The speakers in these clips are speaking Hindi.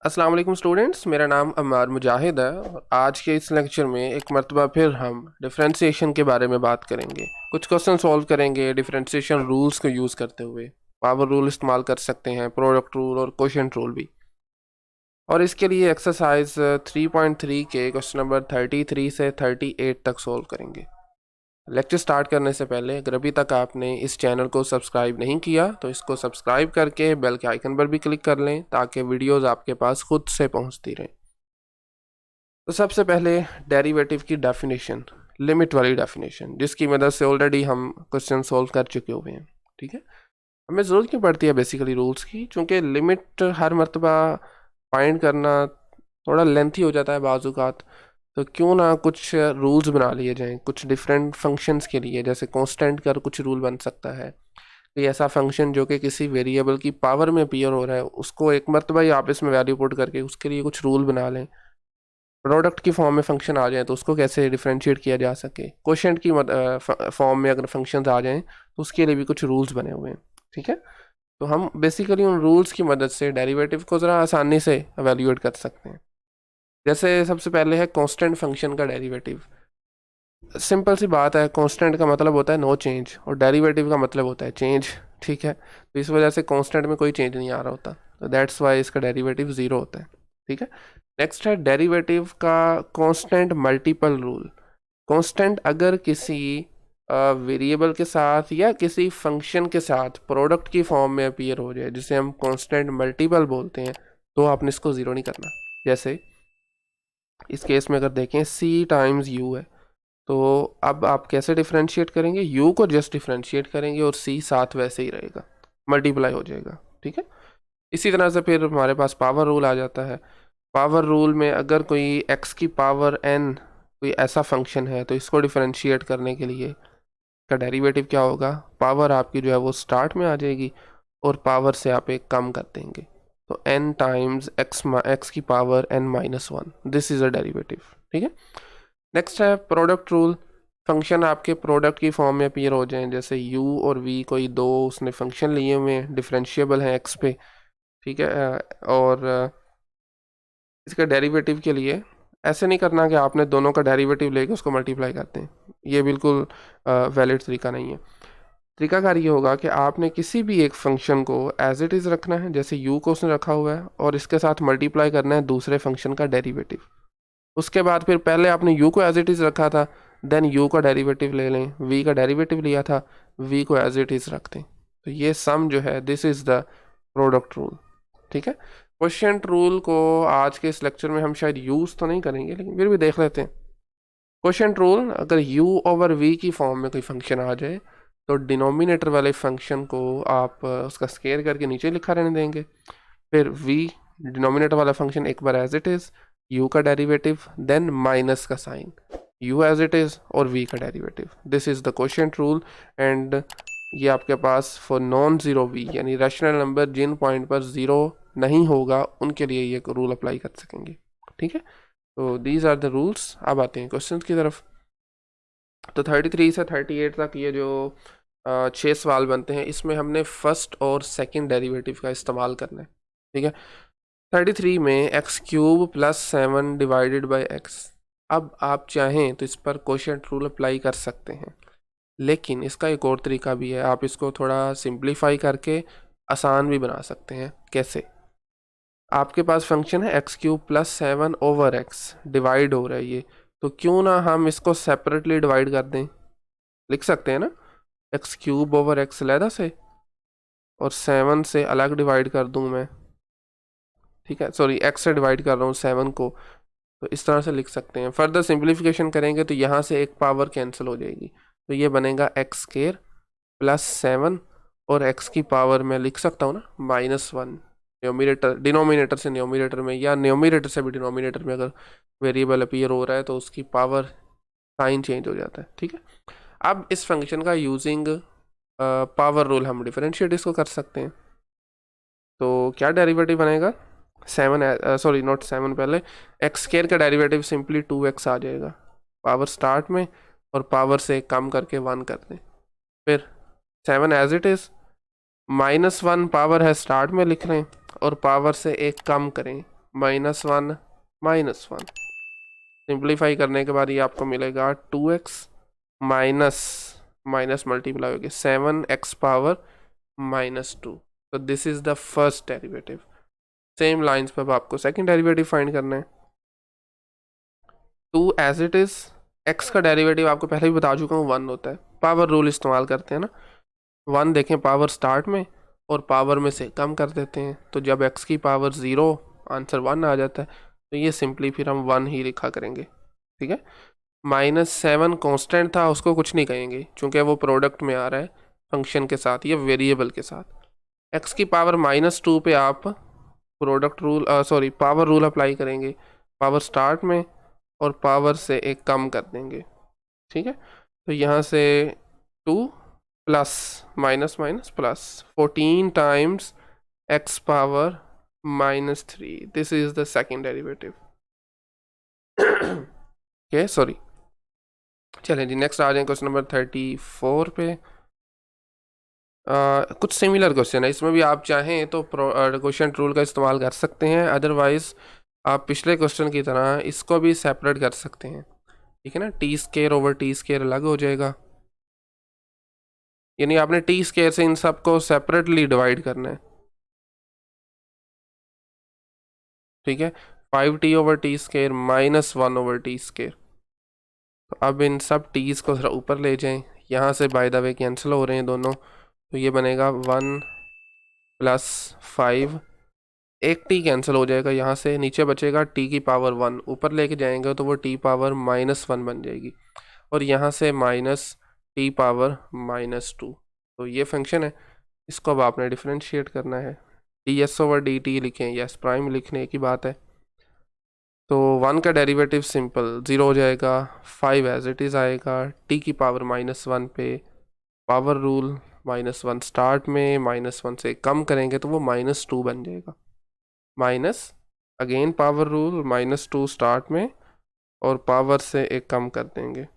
अस्सलाम वालेकुम स्टूडेंट्स, मेरा नाम अम्मार मुजाहिद है और आज के इस लेक्चर में एक मरतबा फिर हम डिफरेंशिएशन के बारे में बात करेंगे। कुछ क्वेश्चन सॉल्व करेंगे डिफरेंशिएशन रूल्स को यूज़ करते हुए। पावर रूल इस्तेमाल कर सकते हैं, प्रोडक्ट रूल और कोशेंट रूल भी। और इसके लिए एक्सरसाइज 3.3 के क्वेश्चन नंबर 33 से 38 तक सॉल्व करेंगे। लेक्चर स्टार्ट करने से पहले अगर अभी तक आपने इस चैनल को सब्सक्राइब नहीं किया तो इसको सब्सक्राइब करके बेल के आइकन पर भी क्लिक कर लें ताकि वीडियोस आपके पास खुद से पहुंचती रहें। तो सबसे पहले डेरिवेटिव की डेफिनेशन, लिमिट वाली डेफिनेशन, जिसकी मदद से ऑलरेडी हम क्वेश्चन सॉल्व कर चुके हुए हैं। ठीक है, हमें ज़रूरत क्यों पड़ती है बेसिकली रूल्स की, क्योंकि लिमिट हर मरतबा फाइंड करना थोड़ा लेंथी हो जाता है बाज़-औक़ात। तो क्यों ना कुछ रूल्स बना लिए जाएं कुछ डिफरेंट फंक्शंस के लिए। जैसे कांस्टेंट का कुछ रूल बन सकता है, कोई ऐसा फंक्शन जो कि किसी वेरिएबल की पावर में अपीयर हो रहा है उसको एक मरतबा ही आप इसमें वैल्यू पुट करके उसके लिए कुछ रूल बना लें। प्रोडक्ट की फॉर्म में फंक्शन आ जाए तो उसको कैसे डिफ्रेंशिएट किया जा सके। क्वोशिएंट की फॉर्म में अगर फंक्शंस आ जाएं तो उसके लिए भी कुछ रूल्स बने हुए हैं। ठीक है, तो हम बेसिकली उन रूल्स की मदद से डेरिवेटिव को ज़रा आसानी से एवेल्यूएट कर सकते हैं। जैसे सबसे पहले है कांस्टेंट फंक्शन का डेरिवेटिव। सिंपल सी बात है, कांस्टेंट का मतलब होता है नो चेंज और डेरिवेटिव का मतलब होता है चेंज। ठीक है, तो इस वजह से कांस्टेंट में कोई चेंज नहीं आ रहा होता, तो दैट्स वाई इसका डेरिवेटिव ज़ीरो होता है। ठीक है, नेक्स्ट है डेरिवेटिव का कांस्टेंट मल्टीपल रूल। कांस्टेंट अगर किसी वेरिएबल के साथ या किसी फंक्शन के साथ प्रोडक्ट की फॉर्म में अपीयर हो जाए, जिसे हम कांस्टेंट मल्टीपल बोलते हैं, तो आपने इसको ज़ीरो नहीं करना। जैसे इस केस में अगर देखें c टाइम्स u है, तो अब आप कैसे डिफ्रेंशिएट करेंगे, u को जस्ट डिफ्रेंशिएट करेंगे और c साथ वैसे ही रहेगा, मल्टीप्लाई हो जाएगा। ठीक है, इसी तरह से फिर हमारे पास पावर रूल आ जाता है। पावर रूल में अगर कोई x की पावर n कोई ऐसा फंक्शन है तो इसको डिफ्रेंशिएट करने के लिए का डेरिवेटिव क्या होगा, पावर आपकी जो है वो स्टार्ट में आ जाएगी और पावर से आप एक कम कर देंगे, तो n टाइम्स x की power n minus one, this is a derivative. ठीक है, नेक्स्ट है प्रोडक्ट रूल। फंक्शन आपके प्रोडक्ट की फॉर्म में अपीयर हो जाएं, जैसे u और v कोई दो उसने फंक्शन लिए हुए हैं, डिफरेंशिएबल हैं x पे। ठीक है, और इसका डेरिवेटिव के लिए ऐसे नहीं करना कि आपने दोनों का डेरिवेटिव लेके उसको मल्टीप्लाई करते हैं, ये बिल्कुल वैलिड तरीका नहीं है। तरीकाकार ये होगा कि आपने किसी भी एक फंक्शन को एज इट इज़ रखना है, जैसे u को उसने रखा हुआ है, और इसके साथ मल्टीप्लाई करना है दूसरे फंक्शन का डेरिवेटिव। उसके बाद फिर पहले आपने u को एज इट इज़ रखा था, देन u का डेरिवेटिव ले लें, v का डेरिवेटिव लिया था, v को एज इट इज़ रख दें। तो ये सम जो है this is the product rule. ठीक है, क्वोशिएंट रूल को आज के इस लेक्चर में हम शायद यूज़ तो नहीं करेंगे, लेकिन फिर भी देख लेते हैं। क्वोशिएंट रूल, अगर u ओवर v की फॉर्म में कोई फंक्शन आ जाए तो डिनोमिनेटर वाले फंक्शन को आप उसका स्केयर करके नीचे लिखा रहने देंगे। फिर v डिनोमिनेटर वाला फंक्शन एक बार एज इट इज़, u का डेरिवेटिव, देन माइनस का sign, u as it is और v का derivative. This is the quotient rule. And ये आपके पास फॉर नॉन ज़ीरो v यानी रैशनल नंबर जिन पॉइंट पर ज़ीरो नहीं होगा उनके लिए ये रूल अप्लाई कर सकेंगे। ठीक है, तो दीज आर द रूल्स। अब आते हैं क्वेश्चन की तरफ। तो 33 से 38 तक ये जो 6 सवाल बनते हैं, इसमें हमने फर्स्ट और सेकंड डेरिवेटिव का इस्तेमाल करना है। ठीक है, 33 में x cube plus 7 divided by x. अब आप चाहें तो इस पर क्वोशिएंट रूल अप्लाई कर सकते हैं, लेकिन इसका एक और तरीका भी है, आप इसको थोड़ा सिंप्लीफाई करके आसान भी बना सकते हैं। कैसे, आपके पास फंक्शन है x cube plus 7 over x, divide हो रहा है ये, तो क्यों ना हम इसको सेपरेटली डिवाइड कर दें। लिख सकते हैं ना, एक्स क्यूब ओवर एक्स लहदा से और 7 से अलग डिवाइड कर दूं मैं। ठीक है, सॉरी एक्स से डिवाइड कर रहा हूँ 7 को, तो इस तरह से लिख सकते हैं। फर्दर सिंप्लीफिकेशन करेंगे तो यहाँ से एक पावर कैंसिल हो जाएगी, तो ये बनेगा एक्स स्क्वायर प्लस 7 और एक्स की पावर मैं लिख सकता हूँ ना -1। न्यूमरेटर डिनोमिनेटर से न्यूमरेटर में या न्यूमरेटर से भी डिनोमिनेटर में अगर वेरिएबल अपीयर हो रहा है तो उसकी पावर साइन चेंज हो जाता है। ठीक है, अब इस फंक्शन का यूजिंग पावर रूल हम डिफरेंशिएट इसको कर सकते हैं। तो क्या डेरिवेटिव बनेगा, 7 सॉरी नॉट 7, पहले एक्स स्क्वायर का डेरिवेटिव सिंपली 2x आ जाएगा, पावर स्टार्ट में और पावर से कम करके 1 कर दें। फिर 7 एज इट इज़, -1 पावर है स्टार्ट में लिख लें और पावर से एक कम करें, -1 -1। सिंप्लीफाई करने के बाद ये आपको मिलेगा 2x माइनस माइनस मल्टीप्लाई होगी 7x पावर -2। तो this is the first derivative. Same lines पर अब आपको सेकंड डेरिवेटिव फाइंड करना है। 2 एज इट इज, x का डेरिवेटिव आपको पहले भी बता चुका हूँ 1 होता है। पावर रूल इस्तेमाल करते हैं ना, 1 देखें पावर स्टार्ट में और पावर में से कम कर देते हैं, तो जब x की पावर 0 आंसर 1 आ जाता है, तो ये सिंपली फिर हम 1 ही लिखा करेंगे। ठीक है, -7 कांस्टेंट था, उसको कुछ नहीं कहेंगे क्योंकि वो प्रोडक्ट में आ रहा है फंक्शन के साथ या वेरिएबल के साथ। x की पावर -2 पे आप product rule sorry power rule apply करेंगे, पावर स्टार्ट में और पावर से एक कम कर देंगे। ठीक है, तो यहाँ से 2 plus minus minus plus 14 times x power -3, this is the second derivative. Okay sorry, चलें जी नेक्स्ट आ जाए क्वेश्चन नंबर 34 पे। कुछ सिमिलर क्वेश्चन है, इसमें भी आप चाहें तो क्वेश्चन रूल का इस्तेमाल कर सकते हैं, अदरवाइज आप पिछले क्वेश्चन की तरह इसको भी सेपरेट कर सकते हैं। ठीक है ना, T square over T square अलग हो जाएगा, यानी आपने टी स्केयर से इन सबको सेपरेटली डिवाइड करना है। ठीक है, 5t over T square -1 over T square. तो अब इन सब टीज को थोड़ा ऊपर ले जाएं, यहाँ से बाय द वे कैंसिल हो रहे हैं दोनों, तो ये बनेगा 1 + 5, एक टी कैंसिल हो जाएगा, यहाँ से नीचे बचेगा टी की पावर 1, ऊपर लेके जाएंगे तो वो टी पावर -1 बन जाएगी, और यहाँ से -t पावर -2। तो ये फंक्शन है, इसको अब आपने डिफरेंशिएट करना है। D S over D T लिखें या एस प्राइम लिखने की बात है। तो 1 का डेरिवेटिव सिंपल 0 हो जाएगा, 5 एज इट इज़ आएगा, टी की पावर -1 पे पावर रूल -1 स्टार्ट में, -1 से कम करेंगे तो वो -2 बन जाएगा, minus again power rule -2 start में और पावर से एक कम कर देंगे।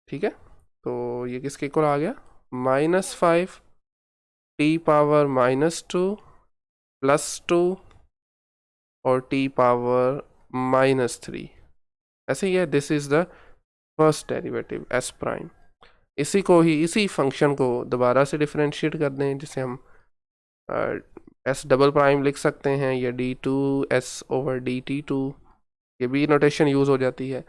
ठीक है, तो ये किसके इक्वल आ गया, -5 टी पावर -2 +2 और टी पावर -3, ऐसे ही है। This is the first derivative S prime. इसी को ही, इसी फंक्शन को दोबारा से डिफरेंशिएट कर दें, जिसे हम एस डबल प्राइम लिख सकते हैं या d2s/dt2, ये भी नोटेशन यूज़ हो जाती है।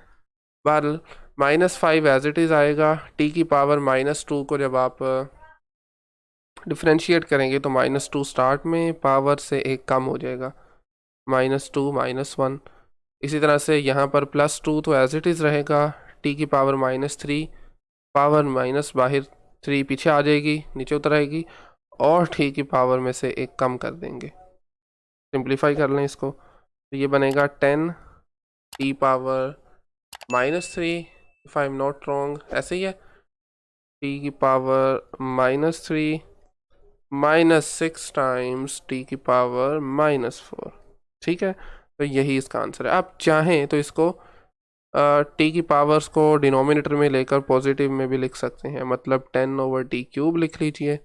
बहरहाल -5 एज इट इज़ आएगा, टी की पावर -2 को जब आप डिफरेंशिएट करेंगे तो -2 स्टार्ट में, पावर से एक कम हो जाएगा, -2 -1। इसी तरह से यहाँ पर +2 तो एज इट इज़ रहेगा, टी की पावर -3, पावर माइनस बाहर 3 पीछे आ जाएगी, नीचे उतर आएगी, और टी की पावर में से एक कम कर देंगे। सिंप्लीफाई कर लें इसको, तो ये बनेगा 10 T power -3, if I am not wrong, ऐसे ही है, टी की पावर -3 -6 टाइम्स टी की पावर -4। ठीक है, तो यही इसका आंसर है। आप चाहें तो इसको टी की पावर्स को डिनोमिनेटर में लेकर पॉजिटिव में भी लिख सकते हैं, मतलब 10/t³ लिख लीजिए,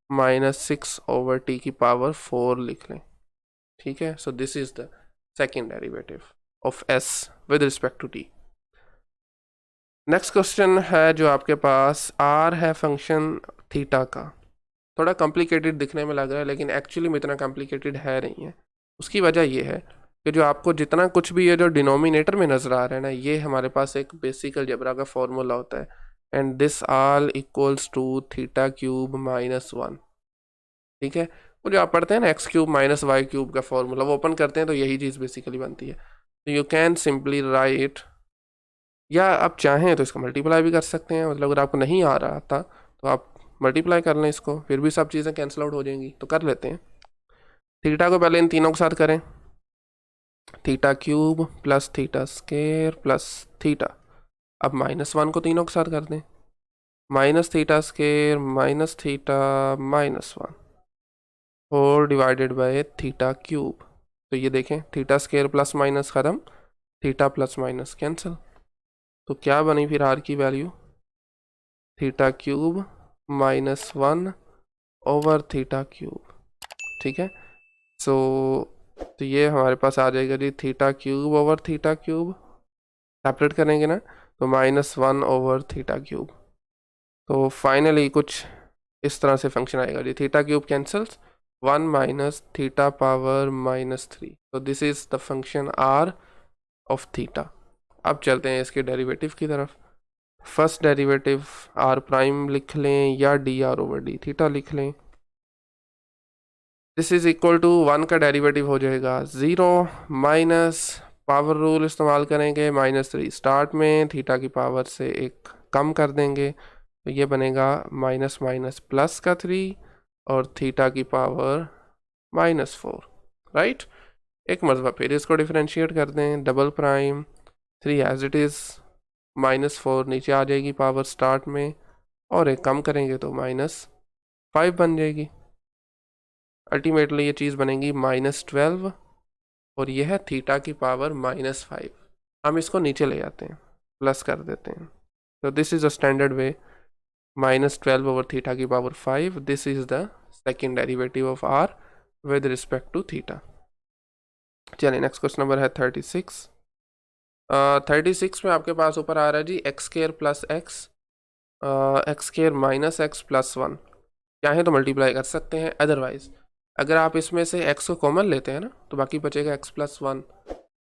-6/t की पावर 4 लिख लें। ठीक है, so this is the second derivative of s with respect to t। Next question है जो आपके पास, r है फंक्शन थीटा का। थोड़ा कॉम्प्लिकेटेड दिखने में लग रहा है, लेकिन एक्चुअली में इतना कॉम्प्लिकेटेड है नहीं है। उसकी वजह ये है कि जो आपको जितना कुछ भी ये जो डिनोमिनेटर में नज़र आ रहा है ना, ये हमारे पास एक बेसिक अलजेब्रा का फॉर्मूला होता है, and this all equals to θ³ -1। ठीक है, वो जो आप पढ़ते हैं ना x³ - y³ का फॉर्मूला, वो ओपन करते हैं तो यही चीज़ बेसिकली बनती है। तो यू कैन सिंपली राइट, या आप चाहें तो इसको मल्टीप्लाई भी कर सकते हैं, मतलब अगर आपको नहीं आ रहा था तो आप मल्टीप्लाई कर लें इसको, फिर भी सब चीज़ें कैंसिल आउट हो जाएंगी। तो कर लेते हैं, थीटा को पहले इन तीनों के साथ करें, θ³ + θ² + थीटा। अब -1 को तीनों के साथ कर दें, -θ² - थीटा -1 और डिवाइडेड बाय θ³। तो ये देखें, θ² प्लस माइनस ख़त्म, थीटा प्लस माइनस कैंसिल, तो क्या बनी फिर आर की वैल्यू, θ³ -1/θ³। ठीक है, सो तो ये हमारे पास आ जाएगा जी theta cube over theta cube, separate करेंगे ना तो -1 ओवर थीटा क्यूब। तो फाइनली कुछ इस तरह से फंक्शन आएगा जी, theta cube cancels, 1 minus theta power -3। तो this is the function r of theta. अब चलते हैं इसके डेरिवेटिव की तरफ। फर्स्ट डेरिवेटिव आर प्राइम लिख लें या D R over D theta लिख लें। दिस इज इक्वल टू 1 का डेरिवेटिव हो जाएगा 0 माइनस पावर रूल इस्तेमाल करेंगे -3 स्टार्ट में, थीटा की पावर से एक कम कर देंगे तो ये बनेगा माइनस माइनस प्लस का 3 और थीटा की पावर -4, राइट। एक मरतबा फिर इसको डिफरेंशिएट कर दें, double prime 3 as it is, -4 नीचे आ जाएगी पावर स्टार्ट में और एक कम करेंगे तो -5 बन जाएगी। अल्टीमेटली ये चीज़ बनेगी -12 और यह है थीटा की पावर -5। हम इसको नीचे ले जाते हैं, प्लस कर देते हैं। तो this is a standard way, -12 over theta की power 5। This is the second derivative of r with respect to theta. चलिए नेक्स्ट क्वेश्चन नंबर है 36। 36 में आपके पास ऊपर आ रहा है जी x² plus x, x² minus x plus 1। चाहे तो मल्टीप्लाई कर सकते हैं, अदरवाइज अगर आप इसमें से x को कॉमन लेते हैं ना तो बाकी बचेगा x प्लस 1।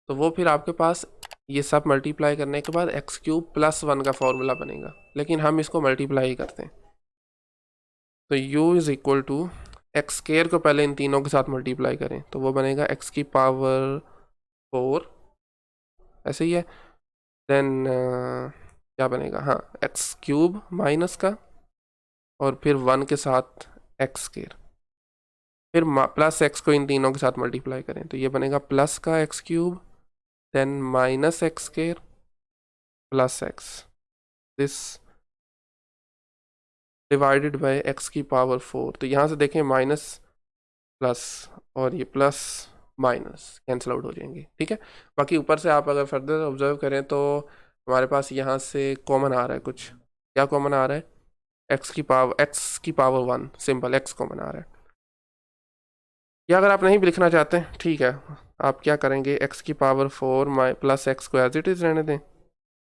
तो वो फिर आपके पास ये सब मल्टीप्लाई करने के बाद x³ प्लस 1 का फॉर्मूला बनेगा, लेकिन हम इसको मल्टीप्लाई ही करते हैं। तो u is equal to x² को पहले इन तीनों के साथ मल्टीप्लाई करें तो वो बनेगा x की पावर 4, ऐसे ही है। देन क्या बनेगा, हाँ x³ माइनस का और फिर 1 के साथ x², फिर प्लस x को इन तीनों के साथ मल्टीप्लाई करें तो ये बनेगा प्लस का x³ then minus x² plus x, this divided by x की पावर 4। तो यहाँ से देखें माइनस प्लस और ये प्लस माइनस कैंसिल आउट हो जाएंगे, ठीक है। बाकी ऊपर से आप अगर फर्दर ऑब्जर्व करें तो हमारे पास यहाँ से कॉमन आ रहा है कुछ, क्या कॉमन आ रहा है, x की पावर 1, सिंपल x कॉमन आ रहा है। या अगर आप नहीं भी लिखना चाहते हैं ठीक है, आप क्या करेंगे, x की पावर 4 प्लस x को एज इट इज़ रहने दें,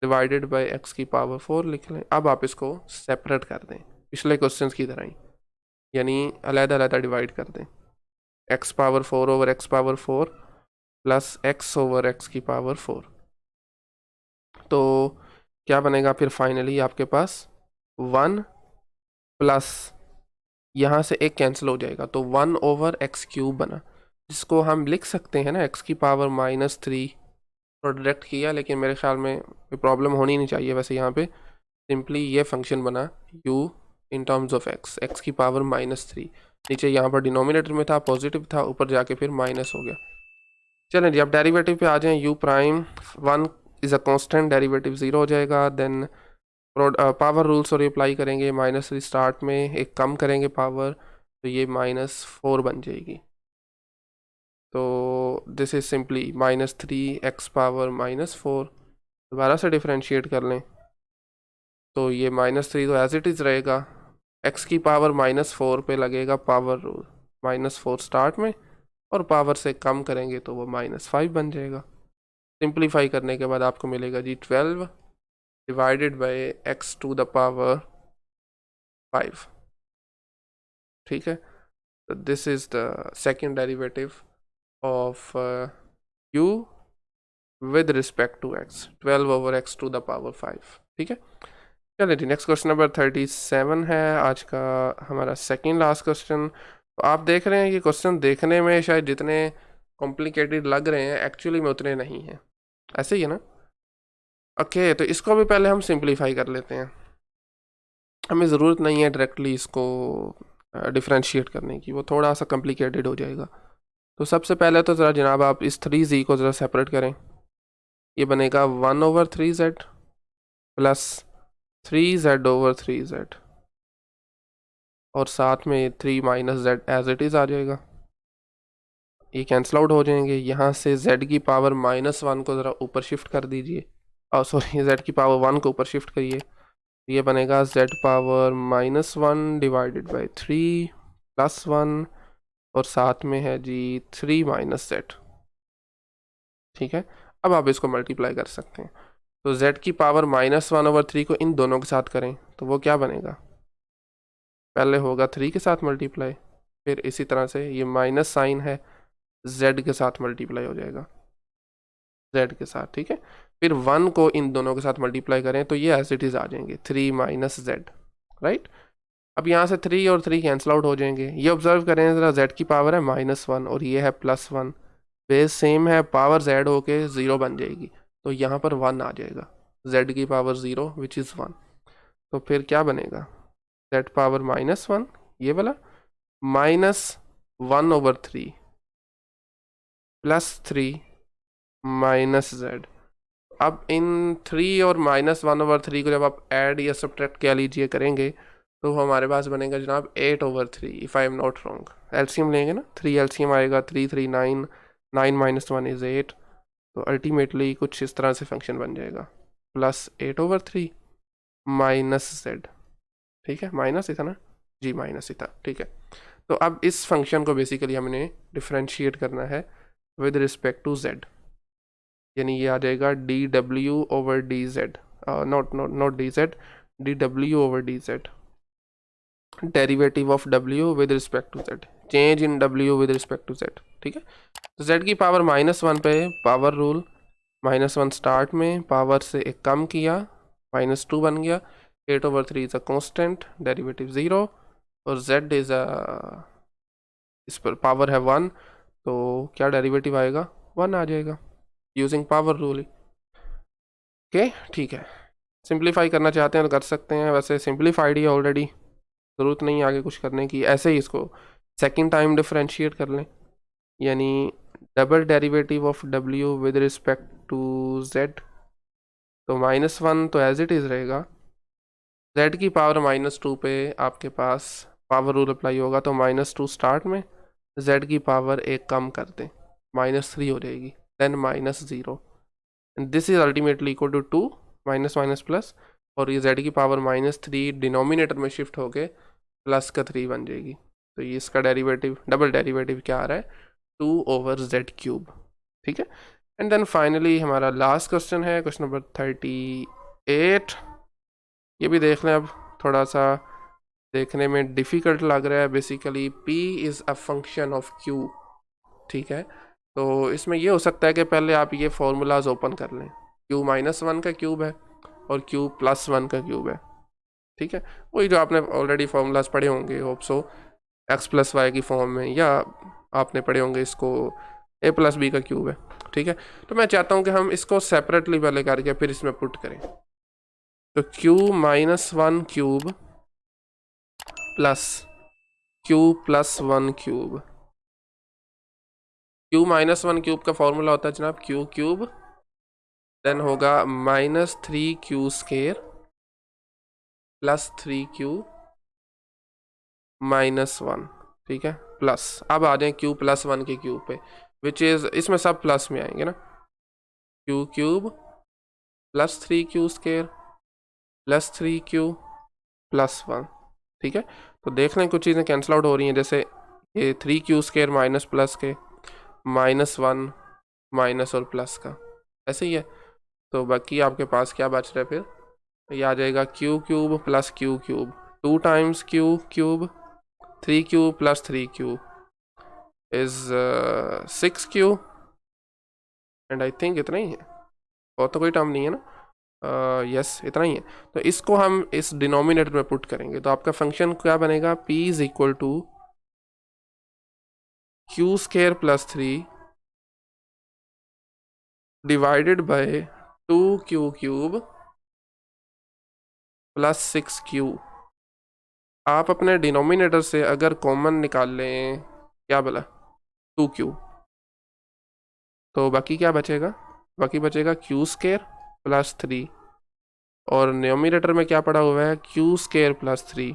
डिवाइडेड बाय x की पावर 4 लिख लें। अब आप इसको सेपरेट कर दें पिछले क्वेश्चंस की तरह ही, यानी अलग-अलग डिवाइड कर दें, x power 4 over x power 4 plus x over x की पावर 4। तो क्या बनेगा फिर फाइनली आपके पास 1 प्लस यहाँ से एक कैंसिल हो जाएगा तो 1 ओवर x³ बना, जिसको हम लिख सकते हैं ना x की पावर -3, प्रोडक्ट किया लेकिन मेरे ख्याल में कोई प्रॉब्लम होनी नहीं चाहिए। वैसे यहाँ पे सिंपली ये फंक्शन बना u in terms of x की पावर -3, नीचे यहाँ पर डिनोमिनेटर में था पॉजिटिव था, ऊपर जाके फिर माइनस हो गया। चलें जी अब डेरिवेटिव पे आ जाएं, u prime 1 is a constant, derivative 0 हो जाएगा। देन पावर रूल्स और अप्लाई करेंगे, -3 स्टार्ट में एक कम करेंगे पावर तो ये -4 बन जाएगी। तो this is simply -3x power -4। दोबारा से डिफरेंशिएट कर लें तो ये -3 तो एज इट इज़ रहेगा, x की पावर -4 पे लगेगा पावर रूल, -4 स्टार्ट में और पावर से कम करेंगे तो वो -5 बन जाएगा। सिंप्लीफाई करने के बाद आपको मिलेगा जी 12 divided by x to the power 5, ठीक है। तो this is the second derivative of u with respect to x, 12 over x to the power 5, ठीक है। चलिए जी नेक्स्ट क्वेश्चन नंबर 37 है आज का हमारा सेकेंड लास्ट क्वेश्चन। तो आप देख रहे हैं कि क्वेश्चन देखने में शायद जितने कॉम्प्लिकेटेड लग रहे हैं एक्चुअली में उतने नहीं हैं, ऐसे ही है ना। ओके तो इसको भी पहले हम सिंप्लीफाई कर लेते हैं, हमें ज़रूरत नहीं है डायरेक्टली इसको डिफ्रेंशिएट करने की, वो थोड़ा सा कॉम्प्लिकेटेड हो जाएगा। तो सबसे पहले तो ज़रा जनाब आप इस 3z को ज़रा सेपरेट करें, ये बनेगा 1 over 3z plus 3z over 3z और साथ में 3 minus z as it is आ जाएगा, ये कैंसिल आउट हो जाएंगे। यहाँ से z की पावर -1 को ज़रा ऊपर शिफ्ट कर दीजिए, और सॉरी z की पावर 1 को ऊपर शिफ्ट करिए, ये बनेगा z power -1 divided by 3 plus 1 और साथ में है जी 3 माइनस जेड। ठीक है, अब आप इसको मल्टीप्लाई कर सकते हैं। तो z की पावर -1/3 को इन दोनों के साथ करें तो वो क्या बनेगा, पहले होगा 3 के साथ मल्टीप्लाई, फिर इसी तरह से ये माइनस साइन है z के साथ मल्टीप्लाई हो जाएगा, z के साथ। ठीक है, फिर 1 को इन दोनों के साथ मल्टीप्लाई करें तो ये एज इट इज़ आ जाएंगे 3 माइनस जेड, राइट। अब यहाँ से 3 और 3 कैंसिल आउट हो जाएंगे। ये ऑब्जर्व करें ज़रा, z की पावर है -1 और ये है +1, बेस सेम है, पावर z होके 0 बन जाएगी, तो यहाँ पर 1 आ जाएगा, z की पावर 0 विच इज़ 1। तो फिर क्या बनेगा, z पावर -1 ये वाला -1/3 +3 माइनस जेड। अब इन 3 और -1/3 को जब आप ऐड या सब्ट्रैक्ट कह लीजिए करेंगे तो हमारे पास बनेगा जनाब 8/3, if I am not wrong. LCM लेंगे ना, 3 एलसीएम आएगा, 3 3 9, 9 - 1 इज़ 8, तो अल्टीमेटली कुछ इस तरह से फंक्शन बन जाएगा +8/3 माइनस जेड। ठीक है, माइनस ही था ना जी, माइनस ही था। ठीक है, तो अब इस फंक्शन को बेसिकली हमने डिफ्रेंशिएट करना है विद रिस्पेक्ट टू जेड, यानी ये आ जाएगा dw/dz, not dz, dw/dz, derivative of w with respect to z, change in w with respect to z। ठीक है, तो z की पावर -1 पे पावर रूल, -1 स्टार्ट में, पावर से एक कम किया, -2 बन गया, 8/3 इज अ कांस्टेंट, डेरिवेटिव 0, और z इज अ, इस पर पावर है 1, तो क्या डेरिवेटिव आएगा, 1 आ जाएगा यूजिंग पावर रूल। ओके, ठीक है, सिंप्लीफाई करना चाहते हैं तो कर सकते हैं, वैसे सिंप्लीफाइड ही ऑलरेडी, ज़रूरत नहीं आगे कुछ करने की। ऐसे ही इसको सेकंड टाइम डिफरेंशिएट कर लें, यानी double derivative of w with respect to z, तो -1 तो एज इट इज़ रहेगा, z की पावर -2 पे आपके पास पावर रूल अप्लाई होगा, तो -2 स्टार्ट में, z की पावर एक कम कर दें, -3 हो जाएगी, then -0, and this is ultimately equal to 2 minus minus plus, और ये z की पावर -3 डिनोमिनेटर में शिफ्ट होके प्लस का 3 बन जाएगी, तो ये इसका डेरिवेटिव, डबल डेरिवेटिव क्या आ रहा है, 2/z³। ठीक है, एंड देन फाइनली हमारा लास्ट क्वेश्चन है, क्वेश्चन नंबर 38। ये भी देख लें, अब थोड़ा सा देखने में डिफ़िकल्ट लग रहा है। Basically p is a function of q। ठीक है, तो इसमें ये हो सकता है कि पहले आप ये फार्मूलाज ओपन कर लें, q -1 का क्यूब है और q +1 का क्यूब है। ठीक है, वही जो आपने ऑलरेडी फार्मूलाज पढ़े होंगे, होप सो x + y की फॉर्म में, या आपने पढ़े होंगे इसको a + b का क्यूब है। ठीक है, तो मैं चाहता हूँ कि हम इसको सेपरेटली पहले करके फिर इसमें पुट करें, तो q -1 cube plus q +1 cube, q -1 cube का फॉर्मूला होता है जनाब q³, देन होगा -3q² + 3q -1। ठीक है, प्लस, अब आ जाए q +1 के क्यूब पे, विच इज़, इसमें सब प्लस में आएंगे ना, q³ + 3q² + 3q +1। ठीक है, तो देख लें कुछ चीज़ें कैंसिल आउट हो रही हैं, जैसे ये 3q² माइनस प्लस के, -1 माइनस और प्लस का, ऐसे ही है। तो बाकी आपके पास क्या बच रहा है फिर, ये आ जाएगा q³ + q³ 2 times q³ 3q + 3q is 6q, and I think इतना ही है, और तो कोई टर्म नहीं है ना, यस इतना ही है। तो इसको हम इस डिनोमिनेटर में पुट करेंगे, तो आपका फंक्शन क्या बनेगा, p is equal to q² + 3 divided by 2q³ + 6q। आप अपने डिनोमिनेटर से अगर कॉमन निकाल लें, क्या बोला, 2q, तो बाकी क्या बचेगा, बाकी बचेगा q² + 3, और न्यूमिनेटर में क्या पड़ा हुआ है, q² + 3।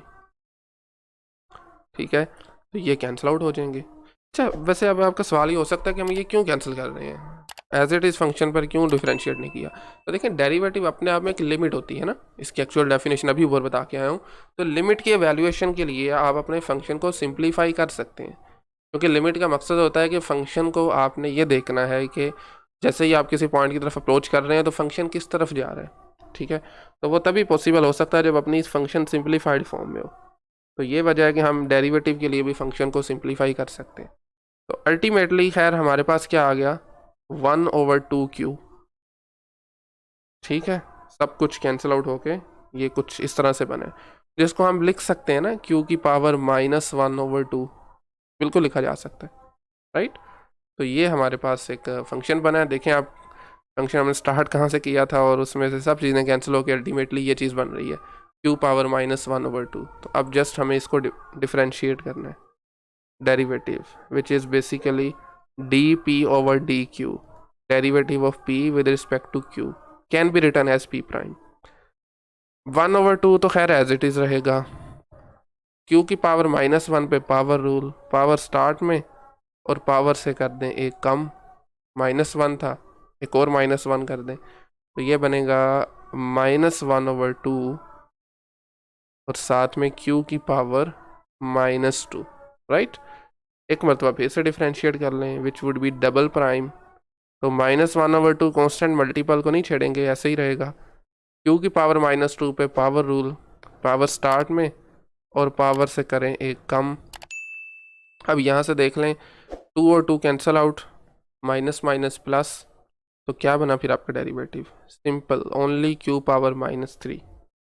ठीक है, तो ये कैंसिल आउट हो जाएंगे। अच्छा, वैसे अब आपका सवाल ये हो सकता है कि हम ये क्यों कैंसिल कर रहे हैं, एज इट इज़ फंक्शन पर क्यों डिफरेंशिएट नहीं किया। तो देखें, डेरिवेटिव अपने आप में एक लिमिट होती है ना, इसकी एक्चुअल डेफिनेशन अभी ऊपर बता के आया हूँ। तो लिमिट की एवेल्यूएशन के लिए आप अपने फंक्शन को सिंप्लीफाई कर सकते हैं, क्योंकि लिमिट का मकसद होता है कि फंक्शन को आपने ये देखना है कि जैसे ही आप किसी पॉइंट की तरफ अप्रोच कर रहे हैं तो फंक्शन किस तरफ जा रहा है, ठीक है। तो वो तभी पॉसिबल हो सकता है जब अपनी फंक्शन सिंप्लीफाइड फॉर्म में हो। तो ये वजह है कि हम डेरिवेटिव के लिए भी फंक्शन को सिंप्लीफाई कर सकते हैं। तो अल्टीमेटली खैर हमारे पास क्या आ गया, 1/2 क्यू, ठीक है। सब कुछ कैंसिल आउट होके ये कुछ इस तरह से बने, जिसको हम लिख सकते हैं ना क्यू की पावर -1/2, बिल्कुल लिखा जा सकता है, राइट। तो ये हमारे पास एक फंक्शन बना है। देखें आप, फंक्शन हमने स्टार्ट कहाँ से किया था और उसमें से सब चीज़ें कैंसिल होकर अल्टीमेटली ये चीज़ बन रही है क्यू पावर -1/2। तो अब जस्ट हमें इसको डिफ्रेंशिएट करना है, derivative which is basically dp/dq, derivative of p with respect to q can be written as p prime. 1/2 तो खैर एज इट इज़ रहेगा, q की पावर -1 पे पावर रूल, पावर स्टार्ट में और पावर से कर दें एक कम, -1 था एक और -1 कर दें, तो ये बनेगा -1/2 और साथ में q की पावर -2, राइट। एक मरतबा फिर से डिफ्रेंशिएट कर लें, which would be double prime. तो -1/2 कॉन्स्टेंट मल्टीपल को नहीं छेड़ेंगे, ऐसे ही रहेगा। q की पावर -2 पे पावर रूल, पावर स्टार्ट में और पावर से करें एक कम। अब यहाँ से देख लें 2 और 2 cancel out, minus minus plus, तो क्या बना फिर आपका derivative, simple only q power -3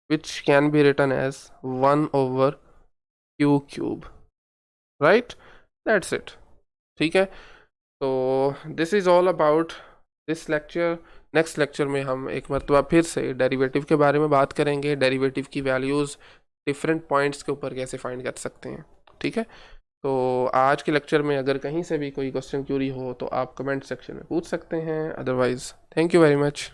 which can be written as 1/q³, right. That's it, ठीक है। तो this is all about this lecture. Next lecture में हम एक मरतबा फिर से डेरिवेटिव के बारे में बात करेंगे, डेरिवेटिव की वैल्यूज़ डिफरेंट पॉइंट्स के ऊपर कैसे फाइंड कर सकते हैं, ठीक है। तो आज के लेक्चर में अगर कहीं से भी कोई क्वेश्चन क्यूरी हो तो आप कमेंट सेक्शन में पूछ सकते हैं, otherwise thank you very much.